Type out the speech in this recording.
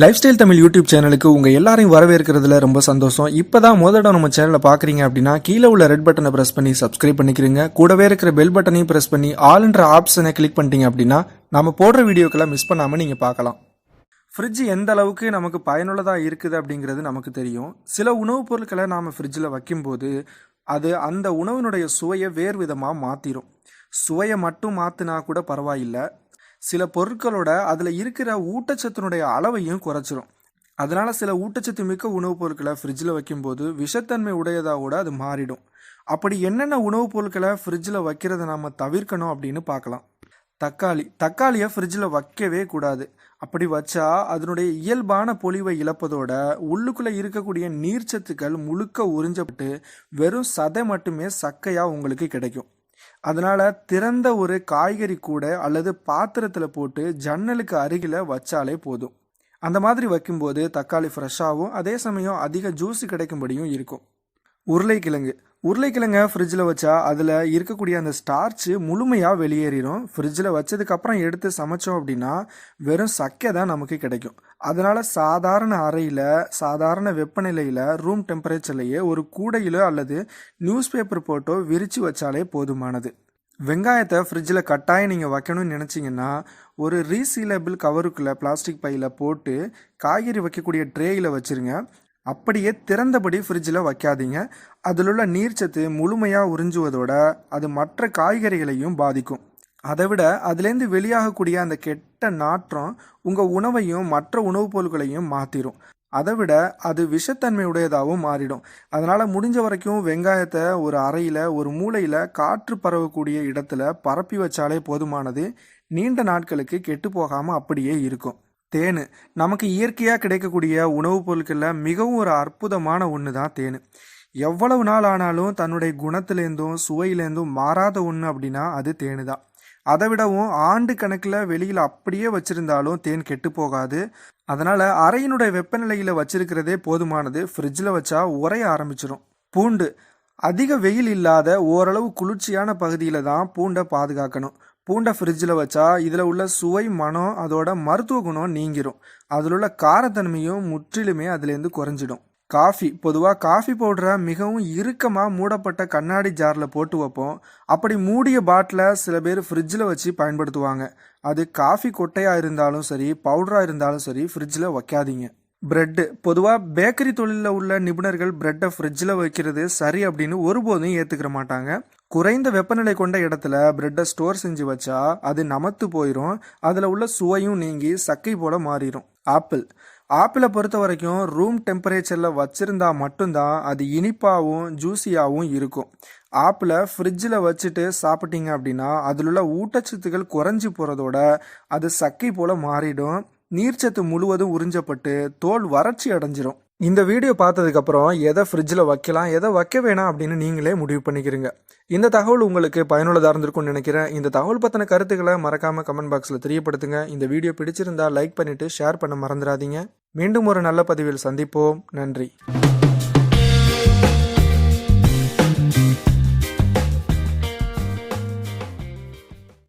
Life style Tamil YouTube சேனலுக்கு உங்கள் எல்லாரையும் வரவேற்கிறதுல ரொம்ப சந்தோஷம். இப்போ தான் முதல்ல நம்ம சேனலை பார்க்குறீங்க அப்படின்னா கீழே உள்ள ரெட் பட்டனை ப்ரெஸ் பண்ணி சப்ஸ்கிரைப் பண்ணிக்கிறீங்க. கூடவே இருக்கிற பெல் பட்டனையும் ப்ரெஸ் பண்ணி ஆல்ன்ற ஆப்ஷனை கிளிக் பண்ணிட்டீங்க அப்படின்னா நம்ம போடுற வீடியோக்கெல்லாம் மிஸ் பண்ணாமல் நீங்கள் பார்க்கலாம். ஃப்ரிட்ஜ் எந்த அளவுக்கு நமக்கு பயனுள்ளதாக இருக்குது அப்படிங்கிறது நமக்கு தெரியும். சில உணவுப் பொருட்களை நாம் ஃப்ரிட்ஜில் வைக்கும்போது அது அந்த உணவினுடைய சுவையை வேறு விதமாக மாற்றிடும். சுவையை மட்டும் மாற்றினா கூட பரவாயில்லை, சில பொருட்களோட அதில் இருக்கிற ஊட்டச்சத்தினுடைய அளவையும் குறைச்சிரும். அதனால சில ஊட்டச்சத்து மிக்க உணவுப் பொருட்களை ஃப்ரிட்ஜில் வைக்கும்போது விஷத்தன்மை உடையதாக கூட அது மாறிடும். அப்படி என்னென்ன உணவுப் பொருட்களை ஃப்ரிட்ஜில் வைக்கிறத நாம் தவிர்க்கணும் அப்படின்னு பார்க்கலாம். தக்காளியை ஃப்ரிட்ஜில் வைக்கவே கூடாது. அப்படி வச்சா அதனுடைய இயல்பான பொலிவை இழப்பதோட உள்ளுக்குள்ளே இருக்கக்கூடிய நீர்ச்சத்துக்கள் முழுக்க உறிஞ்சப்பட்டு வெறும் சதை மட்டுமே சக்கையாக உங்களுக்கு கிடைக்கும். அதனால திறந்த ஒரு காய்கறி கூட அல்லது பாத்திரத்தில் போட்டு ஜன்னலுக்கு அருகில் வச்சாலே போதும். அந்த மாதிரி வைக்கும்போது தக்காளி ஃப்ரெஷ்ஷாகவும் அதே சமயம் அதிக ஜூஸ் கிடைக்கும்படியும் இருக்கும். உருளைக்கிழங்கை ஃப்ரிட்ஜில் வச்சா அதில் இருக்கக்கூடிய அந்த ஸ்டார்ச்சு முழுமையாக வெளியேறிடும். ஃப்ரிட்ஜில் வச்சதுக்கப்புறம் எடுத்து சமைச்சோம் அப்படின்னா வெறும் சக்கை தான் நமக்கு கிடைக்கும். அதனால் சாதாரண அறையில் சாதாரண வெப்பநிலையில் ரூம் டெம்பரேச்சர்லேயே ஒரு கூடையிலோ அல்லது நியூஸ் பேப்பர் போட்டோ விரித்து வச்சாலே போதுமானது. வெங்காயத்தை ஃப்ரிட்ஜில் கட்டாயம் நீங்கள் வைக்கணும்னு நினச்சிங்கன்னா ஒரு ரீசீலபிள் கவருக்குள்ளே பிளாஸ்டிக் பையில் போட்டு காய்கறி வைக்கக்கூடிய ட்ரேயில் வச்சுருங்க. அப்படியே திறந்தபடி ஃப்ரிட்ஜில் வைக்காதீங்க. அதில் உள்ள நீர்ச்சத்து முழுமையாக உறிஞ்சுவதோட அது மற்ற காய்கறிகளையும் பாதிக்கும். அதை விட அதுலேருந்து வெளியாகக்கூடிய அந்த கெட்ட நாற்றம் உங்கள் உணவையும் மற்ற உணவுப் பொருட்களையும் மாற்றிடும். அதை விட அது விஷத்தன்மை உடையதாகவும் மாறிடும். அதனால் முடிஞ்ச வரைக்கும் வெங்காயத்தை ஒரு அறையில் ஒரு மூலையில் காற்று பரவக்கூடிய இடத்துல பரப்பி வச்சாலே போதுமானது. நீண்ட நாட்களுக்கு கெட்டு போகாமல் அப்படியே இருக்கும். தேன் நமக்கு இயற்கையாக கிடைக்கக்கூடிய உணவுப் பொருட்களில் மிகவும் ஒரு அற்புதமான ஒன்று தான் தேன். எவ்வளவு நாள் ஆனாலும் தன்னுடைய குணத்திலேருந்தும் சுவையிலேருந்தும் மாறாத ஒன்று அப்படின்னா அது தேன் தான். அதை விடவும் ஆண்டு கணக்கில் வெளியில் அப்படியே வச்சுருந்தாலும் தேன் கெட்டு போகாது. அதனால் அறையினுடைய வெப்பநிலையில் வச்சிருக்கிறதே போதுமானது. ஃப்ரிட்ஜில் வச்சா உறைய ஆரம்பிச்சிடும். பூண்டு அதிக வெயில் இல்லாத ஓரளவு குளிர்ச்சியான பகுதியில் தான் பூண்டை பாதுகாக்கணும். பூண்டை ஃப்ரிட்ஜில் வச்சா இதில் உள்ள சுவை, மனம், அதோட மருத்துவ குணம் நீங்கிரும். அதில் உள்ள காரத்தன்மையும் முற்றிலுமே அதுலேருந்து குறைஞ்சிடும். பொதுவாக காஃபி பவுடரை மிகவும் இறுக்கமாக மூடப்பட்ட கண்ணாடி ஜாரில் போட்டு வைப்போம். அப்படி மூடிய பாட்டிலை சில பேர் ஃப்ரிட்ஜில் வச்சு பயன்படுத்துவாங்க. அது காஃபி கொட்டையாக இருந்தாலும் சரி, பவுடராக இருந்தாலும் சரி, ஃப்ரிட்ஜில் வைக்காதீங்க. பொதுவாக பேக்கரி தொழிலில் உள்ள நிபுணர்கள் பிரெட்டை ஃப்ரிட்ஜில் வைக்கிறது சரி அப்படின்னு ஒருபோதும் ஏற்றுக்கிற மாட்டாங்க. குறைந்த வெப்பநிலை கொண்ட இடத்துல பிரெட்டை ஸ்டோர் செஞ்சு வச்சா அது நமத்து போயிடும். அதில் உள்ள சுவையும் நீங்கி சக்கை போல மாறிடும். ஆப்பிளை பொறுத்த வரைக்கும் ரூம் டெம்பரேச்சரில் வச்சுருந்தா மட்டும்தான் அது இனிப்பாகவும் ஜூஸியாகவும் இருக்கும். ஆப்பிளை ஃப்ரிட்ஜில் வச்சுட்டு சாப்பிட்டீங்க அப்படின்னா அதில் உள்ள ஊட்டச்சத்துக்கள் குறைஞ்சி போகிறதோட அது சக்கை போல் மாறிடும். நீர்ச்சத்து முழுவதும் உறிஞ்சப்பட்டு தோல் வறட்சி அடைஞ்சிரும். இந்த வீடியோ பார்த்ததுக்கப்புறம் எதை ஃப்ரிட்ஜில் வைக்கலாம், எதை வைக்க வேணாம் அப்படின்னு நீங்களே முடிவு பண்ணிக்கிறீங்க. இந்த தகவல் உங்களுக்கு பயனுள்ளதாக இருந்திருக்கும்னு நினைக்கிறேன். இந்த தகவல் பற்றின கருத்துக்களை மறக்காமல் கமெண்ட் பாக்ஸில் தெரியப்படுத்துங்க. இந்த வீடியோ பிடிச்சிருந்தா லைக் பண்ணிவிட்டு ஷேர் பண்ண மறந்துடாதீங்க. மீண்டும் ஒரு நல்ல பதிவில் சந்திப்போம். நன்றி.